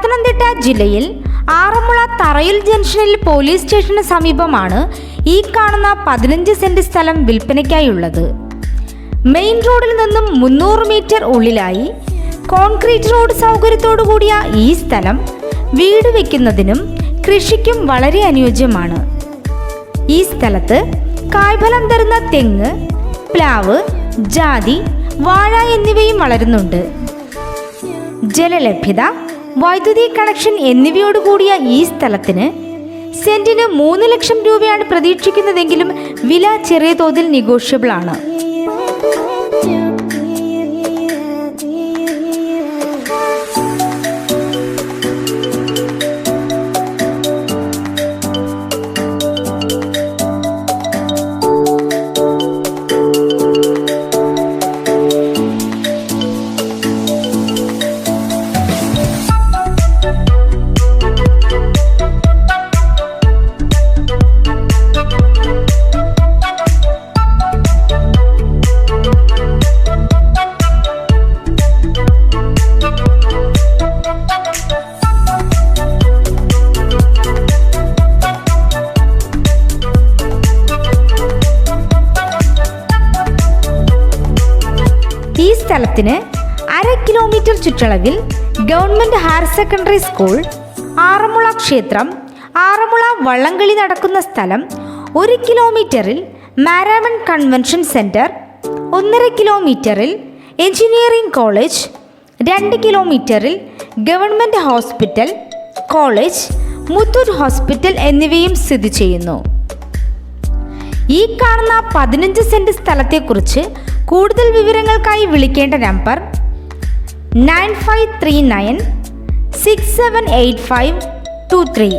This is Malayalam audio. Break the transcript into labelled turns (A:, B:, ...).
A: പത്തനംതിട്ട ജില്ലയിൽ ആറന്മുള തറയിൽ ജംഗ്ഷനിൽ പോലീസ് സ്റ്റേഷന് സമീപമാണ് ഈ കാണുന്ന 15 സെന്റ് സ്ഥലം വിൽപ്പനയ്ക്കായുള്ളത്. മെയിൻ റോഡിൽ നിന്നും 300 മീറ്റർ ഉള്ളിലായി കോൺക്രീറ്റ് റോഡ് സൗകര്യത്തോടു കൂടിയ ഈ സ്ഥലം വീട് വയ്ക്കുന്നതിനും കൃഷിക്കും വളരെ അനുയോജ്യമാണ്. ഈ സ്ഥലത്ത് കായ്ഫലം തരുന്ന തെങ്ങ്, പ്ലാവ്, ജാതി, വാഴ എന്നിവയും വളരുന്നുണ്ട്. ജലലഭ്യത, വൈദ്യുതി കണക്ഷൻ എന്നിവയോടുകൂടിയ ഈ സ്ഥലത്തിന് സെന്റിന് 3 ലക്ഷം രൂപയാണ് പ്രതീക്ഷിക്കുന്നതെങ്കിലും വില ചെറിയ തോതിൽ നെഗോഷ്യബിൾ ആണ്. ഈ സ്ഥലത്തിന് 1/2 കിലോമീറ്റർ ചുറ്റളവിൽ government higher secondary school, Aranmula ക്ഷേത്രം, ആറന്മുള വള്ളംകളി നടക്കുന്ന സ്ഥലം, 1 കിലോമീറ്ററിൽ മാരാമൺ കൺവെൻഷൻ സെന്റർ, 1.5 കിലോമീറ്ററിൽ എഞ്ചിനീയറിംഗ് കോളേജ്, 2 കിലോമീറ്ററിൽ government hospital, college, Muthoot hospital എന്നിവയും സ്ഥിതി ചെയ്യുന്നു. ഈ കാണുന്ന 15 സെന്റ് സ്ഥലത്തെക്കുറിച്ച് കൂടുതൽ വിവരങ്ങൾക്കായി വിളിക്കേണ്ട നമ്പർ 9539 678523.